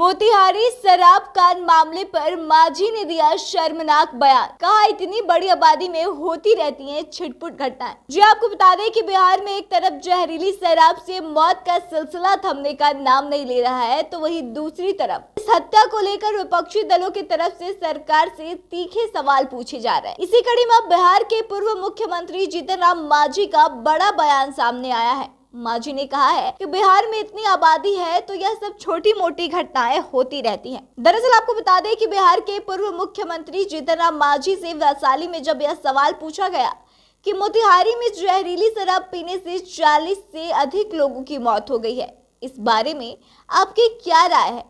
मोतिहारी शराब कांड मामले पर मांझी ने दिया शर्मनाक बयान। कहा, इतनी बड़ी आबादी में होती रहती हैं छिटपुट घटनाएं। जी आपको बता दें कि बिहार में एक तरफ जहरीली शराब से मौत का सिलसिला थमने का नाम नहीं ले रहा है, तो वहीं दूसरी तरफ इस हत्या को लेकर विपक्षी दलों की तरफ से सरकार से तीखे सवाल पूछे जा रहे हैं। इसी कड़ी में बिहार के पूर्व मुख्यमंत्री जीतन राम मांझी का बड़ा बयान सामने आया है। मांझी ने कहा है कि बिहार में इतनी आबादी है तो यह सब छोटी मोटी घटनाएं होती रहती हैं। दरअसल आपको बता दें कि बिहार के पूर्व मुख्यमंत्री जीतन राम मांझी से वैशाली में जब यह सवाल पूछा गया कि मोतिहारी में जहरीली शराब पीने से 40 से अधिक लोगों की मौत हो गई है, इस बारे में आपकी क्या राय है,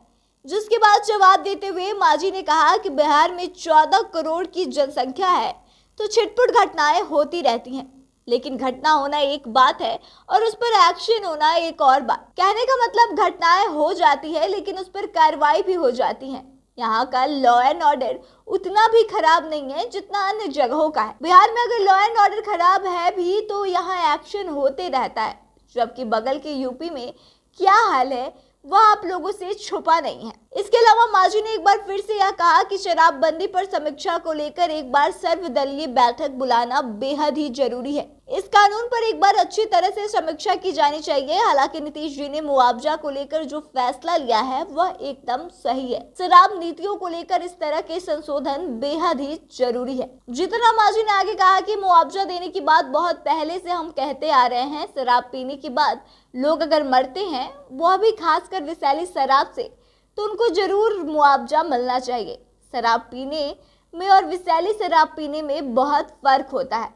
जिसके बाद जवाब देते हुए मांझी ने कहा कि बिहार में 14 करोड़ की जनसंख्या है तो छिटपुट घटनाएं होती रहती हैं, लेकिन घटना होना एक बात है और उस पर एक्शन होना एक और बात। कहने का मतलब घटनाएं हो जाती है लेकिन उस पर कार्रवाई भी हो जाती है। यहाँ का लॉ एंड ऑर्डर उतना भी खराब नहीं है जितना अन्य जगहों का है। बिहार में अगर लॉ एंड ऑर्डर खराब है भी तो यहाँ एक्शन होते रहता है, जबकि बगल के यूपी में क्या हाल है वह आप लोगों से छुपा नहीं है। इसके अलावा मांझी ने एक बार फिर से यह कहा कि शराबबंदी पर समीक्षा को लेकर एक बार सर्वदलीय बैठक बुलाना बेहद ही जरूरी है। इस कानून पर एक बार अच्छी तरह से समीक्षा की जानी चाहिए। हालांकि नीतीश जी ने मुआवजा को लेकर जो फैसला लिया है वह एकदम सही है। शराब नीतियों को लेकर इस तरह के संशोधन बेहद ही जरूरी है। जीतन राम मांझी ने आगे कहा कि मुआवजा देने की बात बहुत पहले से हम कहते आ रहे हैं। शराब पीने के बाद लोग अगर मरते हैं, वह भी खासकर विषैली शराब से, तो उनको जरूर मुआवजा मिलना चाहिए। शराब पीने में और विषैली शराब पीने में बहुत फर्क होता है।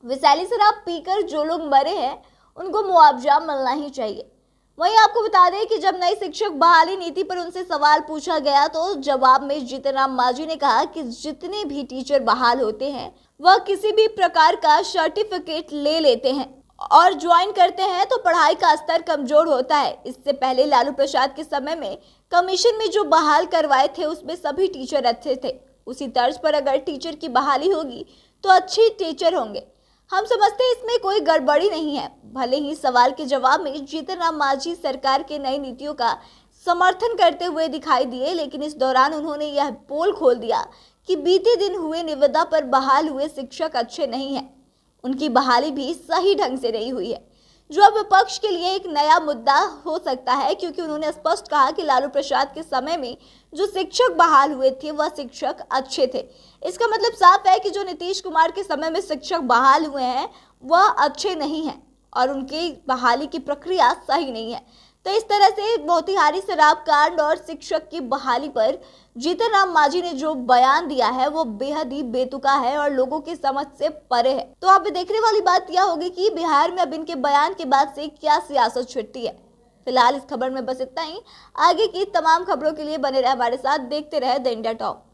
विषैली शराब पीकर जो लोग मरे हैं उनको मुआवजा मिलना ही चाहिए। वहीं आपको बता दें कि जब नई शिक्षक बहाली नीति पर उनसे सवाल पूछा गया तो जवाब में जीतन राम मांझी ने कहा कि जितने भी टीचर बहाल होते हैं वह किसी भी प्रकार का सर्टिफिकेट ले लेते हैं और ज्वाइन करते हैं तो पढ़ाई का स्तर कमजोर होता है। इससे पहले लालू प्रसाद के समय में कमीशन में जो बहाल करवाए थे उसमें सभी टीचर अच्छे थे। उसी तर्ज पर अगर टीचर की बहाली होगी तो अच्छे टीचर होंगे। हम समझते हैं इसमें कोई गड़बड़ी नहीं है। भले ही सवाल के जवाब में जीतन राम मांझी सरकार के नई नीतियों का समर्थन करते हुए दिखाई दिए, लेकिन इस दौरान उन्होंने यह पोल खोल दिया कि बीते दिन हुए निविदा पर बहाल हुए शिक्षक अच्छे नहीं हैं। उनकी बहाली भी सही ढंग से नहीं हुई है, जो अब विपक्ष के लिए एक नया मुद्दा हो सकता है, क्योंकि उन्होंने स्पष्ट कहा कि लालू प्रसाद के समय में जो शिक्षक बहाल हुए थे वह शिक्षक अच्छे थे। इसका मतलब साफ है कि जो नीतीश कुमार के समय में शिक्षक बहाल हुए हैं वह अच्छे नहीं हैं और उनकी बहाली की प्रक्रिया सही नहीं है। तो इस तरह से मोतिहारी शराब कांड और शिक्षक की बहाली पर जीतन राम मांझी ने जो बयान दिया है वो बेहद ही बेतुका है और लोगों की समझ से परे है। तो अब देखने वाली बात यह होगी कि बिहार में अब इनके बयान के बाद से क्या सियासत छिड़ती है। फिलहाल इस खबर में बस इतना ही। आगे की तमाम खबरों के लिए बने रहे हमारे साथ, देखते रहे द इंडिया टॉप।